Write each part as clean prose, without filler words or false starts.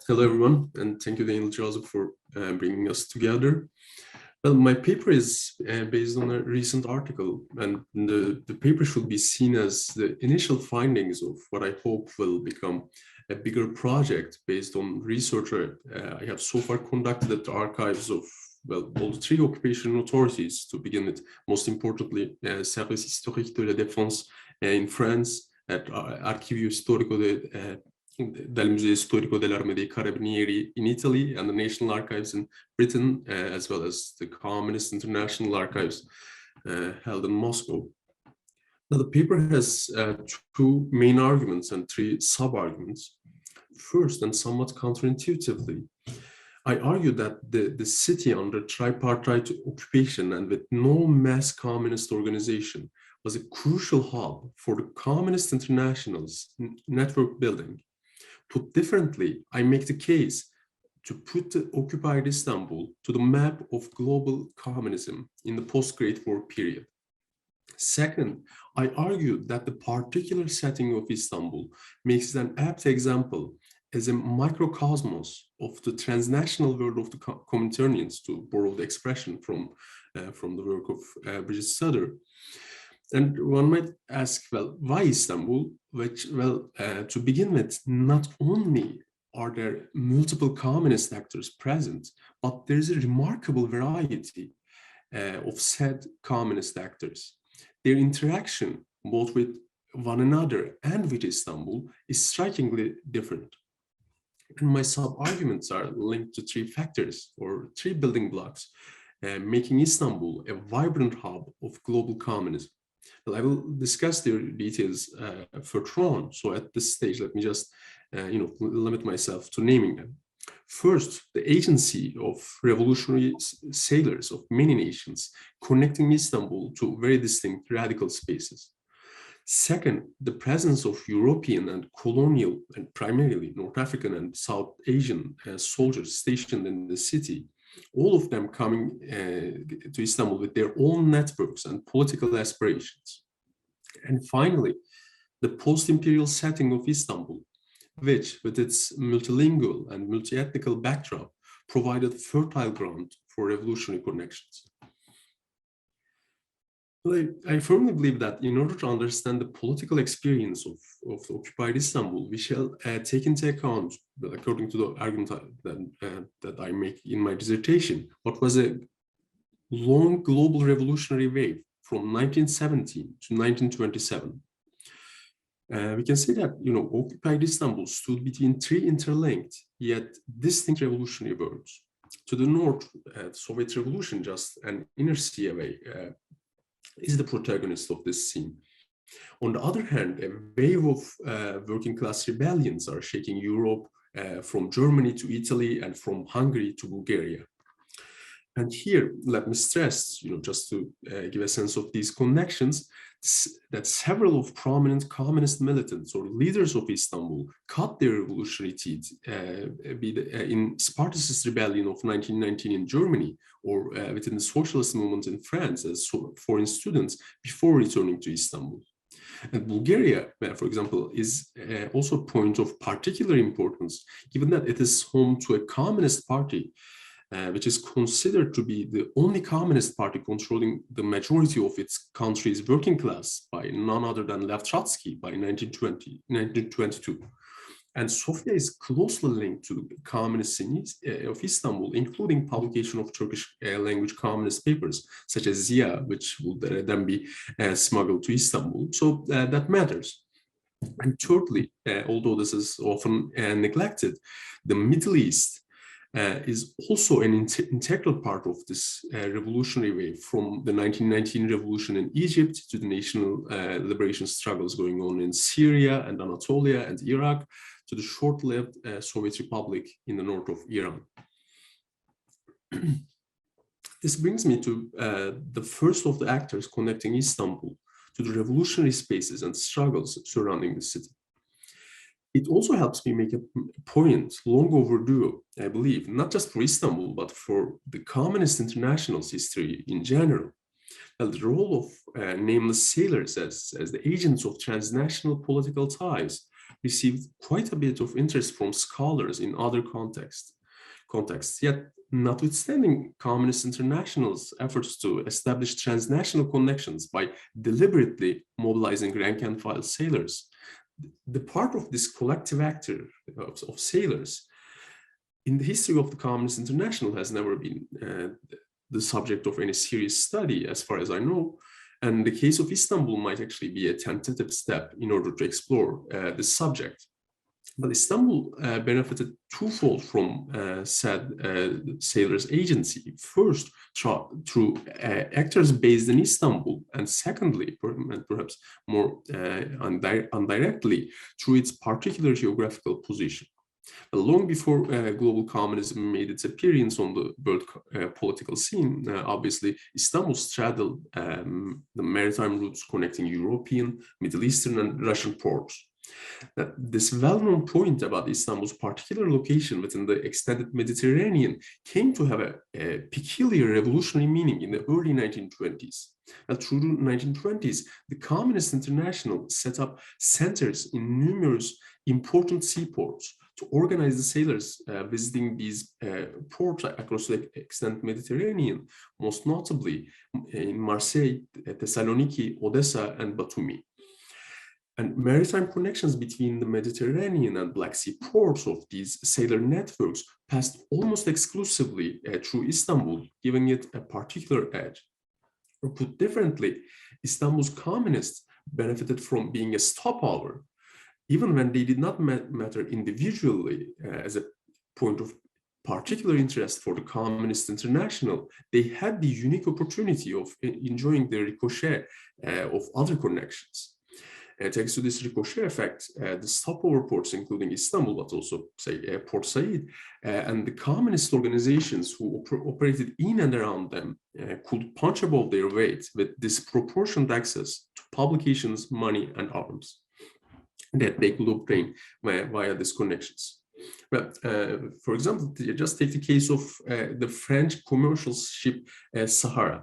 Hello, everyone, and thank you, Daniel Joseph, for bringing us together. Well, my paper is based on a recent article, and the paper should be seen as the initial findings of what I hope will become a bigger project based on research I have so far conducted at the archives of, well, all the three occupation authorities, to begin with, most importantly, Service Historique de la Défense in France, at Archivio Storico del Museo Storico dell'Arma dei Carabinieri in Italy, and the National Archives in Britain, as well as the Communist International Archives held in Moscow. Now, the paper has two main arguments and three sub-arguments. First, and somewhat counterintuitively, I argue that the city under tripartite occupation and with no mass communist organization was a crucial hub for the Communist International's network building. Put differently, I make the case to put the occupied Istanbul to the map of global communism in the post-Great War period. Second, I argue that the particular setting of Istanbul makes it an apt example as a microcosmos of the transnational world of the communitarians, to borrow the expression from the work of Bridget Sutter. And one might ask, well, why Istanbul? Which, well, to begin with, not only are there multiple communist actors present, but there's a remarkable variety of said communist actors. Their interaction, both with one another and with Istanbul, is strikingly different. And my sub-arguments are linked to three factors, or three building blocks, making Istanbul a vibrant hub of global communism. Well, I will discuss their details further on. So at this stage, let me just limit myself to naming them. First, the agency of revolutionary sailors of many nations connecting Istanbul to very distinct radical spaces. Second, the presence of European and colonial and primarily North African and South Asian soldiers stationed in the city, all of them coming to Istanbul with their own networks and political aspirations. And finally, the post-imperial setting of Istanbul, which, with its multilingual and multi-ethnical backdrop, provided fertile ground for revolutionary connections. Well, I firmly believe that in order to understand the political experience of occupied Istanbul, we shall take into account, according to the argument that I make in my dissertation, what was a long global revolutionary wave from 1917 to 1927. We can say that, occupied Istanbul stood between three interlinked yet distinct revolutionary worlds. To the north, the Soviet Revolution, just an inner sea away, is the protagonist of this scene. On the other hand, a wave of working class rebellions are shaking Europe, from Germany to Italy and from Hungary to Bulgaria. And here, let me stress, just to give a sense of these connections, that several of prominent communist militants or leaders of Istanbul cut their revolutionary teeth in Spartacist rebellion of 1919 in Germany, or within the socialist movement in France as foreign students before returning to Istanbul. And Bulgaria, for example, is also a point of particular importance, given that it is home to a communist party, which is considered to be the only communist party controlling the majority of its country's working class by none other than Lev Trotsky by 1922. And Sofia is closely linked to the communist scene of Istanbul, including publication of Turkish language communist papers, such as Zia, which will then be smuggled to Istanbul. So that matters. And thirdly, although this is often neglected, the Middle East is also an integral part of this revolutionary wave, from the 1919 revolution in Egypt to the national liberation struggles going on in Syria and Anatolia and Iraq, to the short-lived Soviet Republic in the north of Iran. This brings me to the first of the actors connecting Istanbul to the revolutionary spaces and struggles surrounding the city. It also helps me make a point long overdue, I believe, not just for Istanbul, but for the Communist International's history in general. Well, the role of nameless sailors as the agents of transnational political ties received quite a bit of interest from scholars in other contexts. Yet, notwithstanding Communist International's efforts to establish transnational connections by deliberately mobilizing rank-and-file sailors, the part of this collective actor of sailors in the history of the Communist International has never been the subject of any serious study, as far as I know. And the case of Istanbul might actually be a tentative step in order to explore this subject. But Istanbul benefited twofold from said sailors' agency. First, through actors based in Istanbul, and secondly, and perhaps more indirectly, through its particular geographical position. Long before global communism made its appearance on the world political scene, obviously Istanbul straddled the maritime routes connecting European, Middle Eastern, and Russian ports. This well-known point about Istanbul's particular location within the extended Mediterranean came to have a peculiar revolutionary meaning in the early 1920s. Through the 1920s, the Communist International set up centers in numerous important seaports to organize the sailors visiting these ports across the extended Mediterranean, most notably in Marseille, Thessaloniki, Odessa, and Batumi. And maritime connections between the Mediterranean and Black Sea ports of these sailor networks passed almost exclusively through Istanbul, giving it a particular edge. Or put differently, Istanbul's communists benefited from being a stopover, even when they did not matter individually as a point of particular interest for the Communist International. They had the unique opportunity of enjoying the ricochet of other connections. Thanks to this ricochet effect, the stopover ports, including Istanbul, but also, say, Port Said, and the communist organizations who operated in and around them could punch above their weight with disproportionate access to publications, money, and arms that they could obtain via these connections. But for example, just take the case of the French commercial ship Sahara.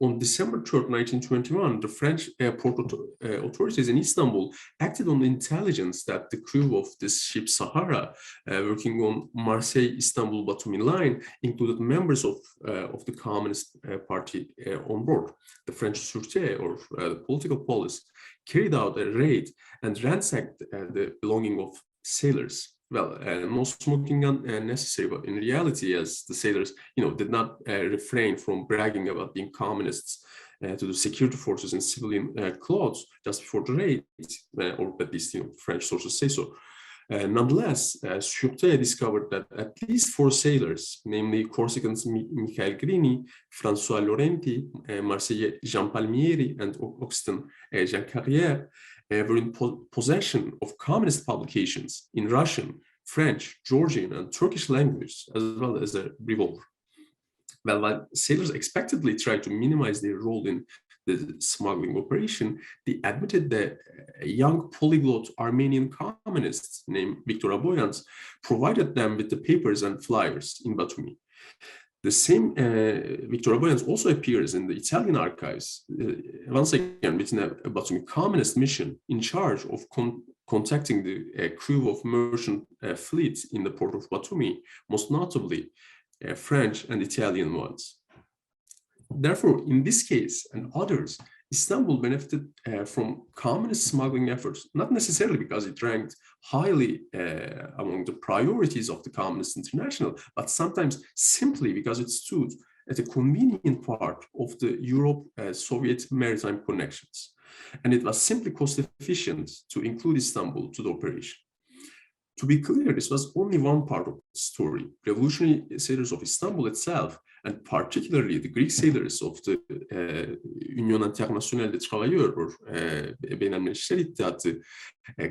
On December 3rd, 1921, the French port authorities in Istanbul acted on the intelligence that the crew of this ship Sahara, working on Marseille-Istanbul-Batumi line, included members of the Communist Party on board. The French Sûreté, or the political police, carried out a raid and ransacked the belongings of sailors. Well, no smoking gun necessary, but in reality, as the sailors, did not refrain from bragging about being communists to the security forces in civilian clothes just before the raid, or at least, French sources say so. Nonetheless, Sûreté discovered that at least 4 sailors, namely Corsicans Michael Grini, François Laurenti, Marseillais Jean Palmieri, and Occitan Jean Carrière, were in possession of communist publications in Russian, French, Georgian, and Turkish language, as well as a revolver. Well, while sailors expectedly tried to minimize their role in the smuggling operation, they admitted that a young polyglot Armenian communist named Victor Aboyans provided them with the papers and flyers in Batumi. The same Victor Aboyans also appears in the Italian archives, once again within a Batumi communist mission in charge of contacting the crew of merchant fleets in the port of Batumi, most notably French and Italian ones. Therefore, in this case and others, Istanbul benefited from communist smuggling efforts, not necessarily because it ranked highly among the priorities of the Communist International, but sometimes simply because it stood at a convenient part of the Europe-Soviet maritime connections. And it was simply cost efficient to include Istanbul to the operation. To be clear, this was only one part of the story. Revolutionary sailors of Istanbul itself, and particularly the Greek sailors of the Union Internationale des Travailleurs, or Beynelmilli İşçiler İttihatı,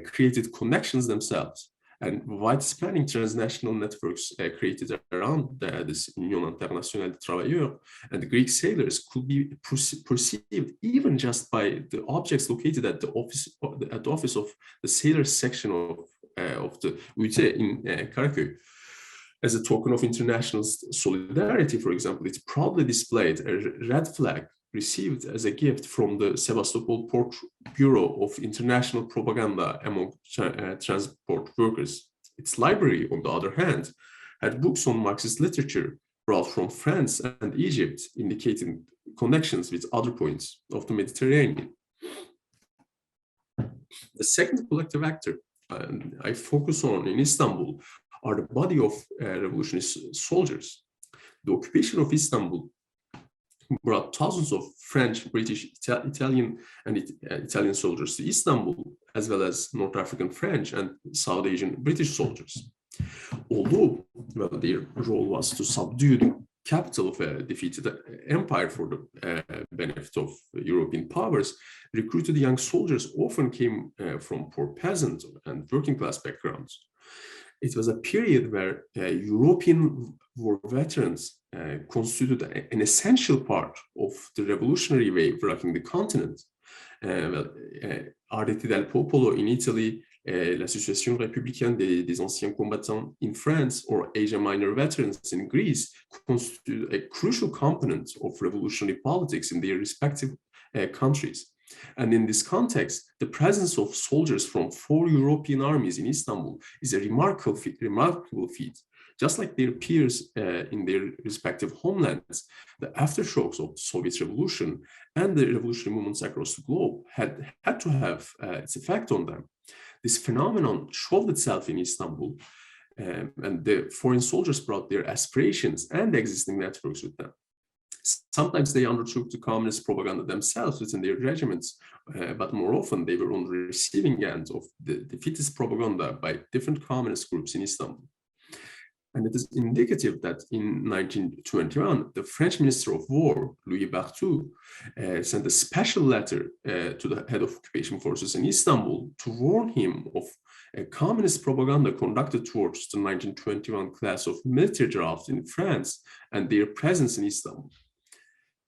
created connections themselves, and wide-spanning transnational networks created around this Union Internationale des Travailleurs, and the Greek sailors could be perceived even just by the objects located at the office of the sailors section of the UT in Karaköy. As a token of international solidarity, for example, it proudly displayed a red flag received as a gift from the Sevastopol Port Bureau of International Propaganda among transport workers. Its library, on the other hand, had books on Marxist literature brought from France and Egypt, indicating connections with other points of the Mediterranean. The second collective actor I focus on in Istanbul are the body of revolutionary soldiers. The occupation of Istanbul brought thousands of French, British, Italian, and Italian soldiers to Istanbul, as well as North African French and South Asian British soldiers. Although their role was to subdue the capital of a defeated empire for the benefit of European powers, recruited young soldiers often came from poor peasant and working class backgrounds. It was a period where European war veterans constituted an essential part of the revolutionary wave rocking the continent. Arditi del Popolo in Italy, l'Association républicaine des anciens combattants in France, or Asia Minor veterans in Greece, constitute a crucial component of revolutionary politics in their respective countries. And in this context, the presence of soldiers from 4 European armies in Istanbul is a remarkable feat. Just like their peers in their respective homelands, the aftershocks of the Soviet Revolution and the revolutionary movements across the globe had to have its effect on them. This phenomenon showed itself in Istanbul, and the foreign soldiers brought their aspirations and existing networks with them. Sometimes they undertook the communist propaganda themselves within their regiments, but more often they were on the receiving end of the defeatist propaganda by different communist groups in Istanbul. And it is indicative that in 1921, the French Minister of War, Louis Barthou, sent a special letter to the head of occupation forces in Istanbul to warn him of a communist propaganda conducted towards the 1921 class of military draft in France and their presence in Istanbul.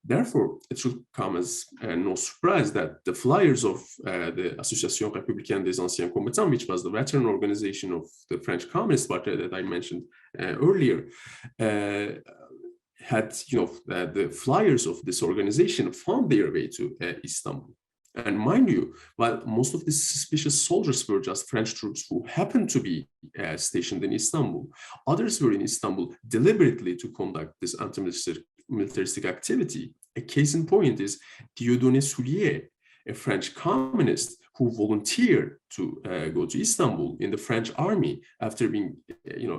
Therefore, it should come as no surprise that the flyers of the Association républicaine des anciens combattants, which was the veteran organization of the French Communist Party that I mentioned earlier, had, the flyers of this organization found their way to Istanbul. And mind you, while most of these suspicious soldiers were just French troops who happened to be stationed in Istanbul, others were in Istanbul deliberately to conduct this anti-militaristic activity. A case in point is Dieudonné Soulier, a French communist who volunteered to go to Istanbul in the French army after being,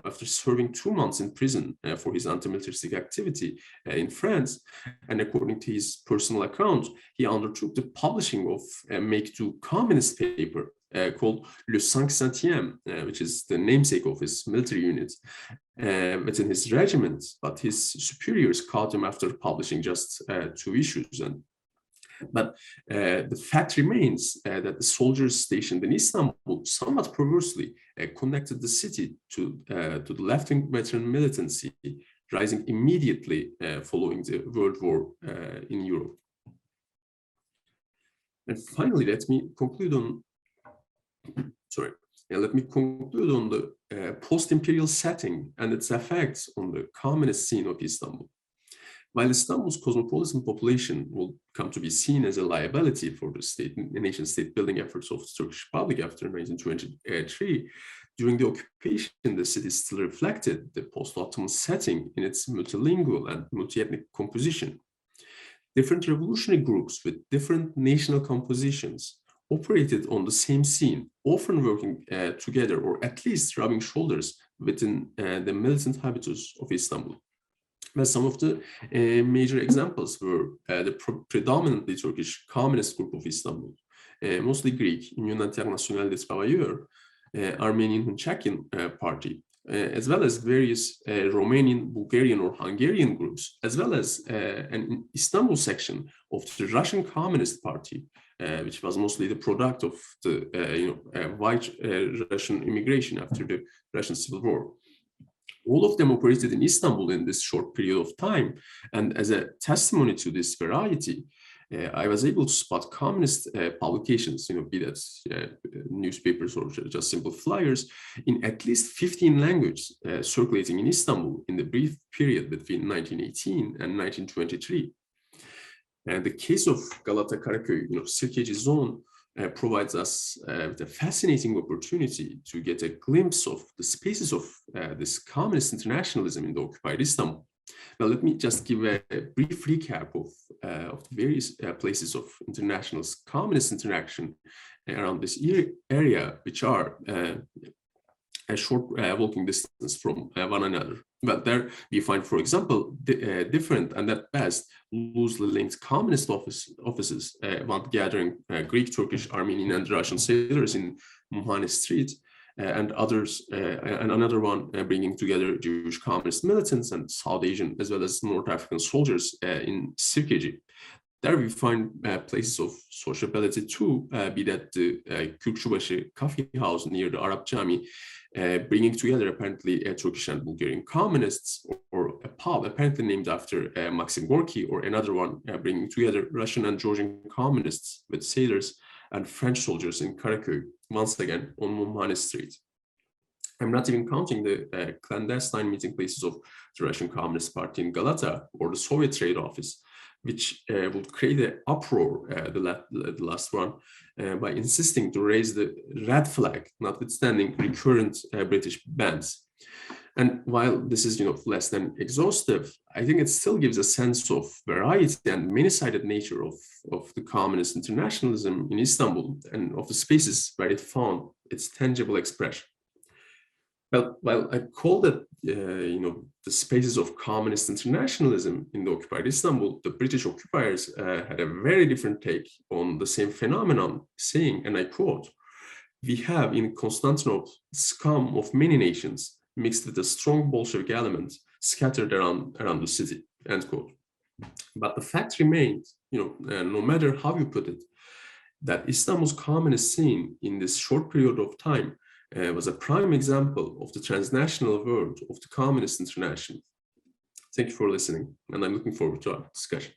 after serving 2 months in prison for his anti-militaristic activity in France. And according to his personal account, he undertook the publishing of a make-to communist paper called Le 500e, which is the namesake of his military unit within his regiment, but his superiors caught him after publishing just 2 issues. But the fact remains that the soldiers stationed in Istanbul somewhat perversely connected the city to the left-wing veteran militancy rising immediately following the World War in Europe. And finally, let me conclude on the post-imperial setting and its effects on the communist scene of Istanbul. While Istanbul's cosmopolitan population will come to be seen as a liability for the nation-state building efforts of the Turkish Republic after 1923, during the occupation, the city still reflected the post-Ottoman setting in its multilingual and multi-ethnic composition. Different revolutionary groups with different national compositions operated on the same scene, often working together or at least rubbing shoulders within the militant habitus of Istanbul. Well, some of the major examples were the predominantly Turkish communist group of Istanbul, mostly Greek, Union Internationale des Travailleurs, Armenian Hunchakian Party, as well as various Romanian, Bulgarian, or Hungarian groups, as well as an Istanbul section of the Russian Communist Party, which was mostly the product of the white Russian immigration after the Russian Civil War. All of them operated in Istanbul in this short period of time, and as a testimony to this variety, I was able to spot communist publications, be that newspapers or just simple flyers, in at least 15 languages circulating in Istanbul in the brief period between 1918 and 1923. And the case of Galata Karaköy, Sirkeci zone provides us with a fascinating opportunity to get a glimpse of the spaces of this communist internationalism in the occupied Istanbul. Now, let me just give a brief recap of the various places of international communist interaction around this area, which are a short walking distance from one another. But there we find, for example, different and at best loosely linked communist offices, one gathering Greek, Turkish, Armenian, and Russian sailors in Muhane Street, and others, and another one bringing together Jewish communist militants and South Asian as well as North African soldiers in Sirkeci. There we find places of sociability too, be that the Kürkçübaşı coffee house near the Arab Jami, bringing together apparently Turkish and Bulgarian communists, or a pub apparently named after Maxim Gorky, or another one bringing together Russian and Georgian communists with sailors and French soldiers in Karaköy, once again on Mumhane Street. I'm not even counting the clandestine meeting places of the Russian Communist Party in Galata or the Soviet Trade Office, which would create an uproar, the last one, by insisting to raise the red flag, notwithstanding recurrent British bans. And while this is, less than exhaustive, I think it still gives a sense of variety and many-sided nature of the communist internationalism in Istanbul and of the spaces where it found its tangible expression. Well, while I call that, the spaces of communist internationalism in the occupied Istanbul, the British occupiers had a very different take on the same phenomenon, saying, and I quote, "We have in Constantinople scum of many nations mixed with a strong Bolshevik element scattered around the city," end quote. But the fact remains, no matter how you put it, that Istanbul's communist scene in this short period of time was a prime example of the transnational world of the communist international. Thank you for listening, and I'm looking forward to our discussion.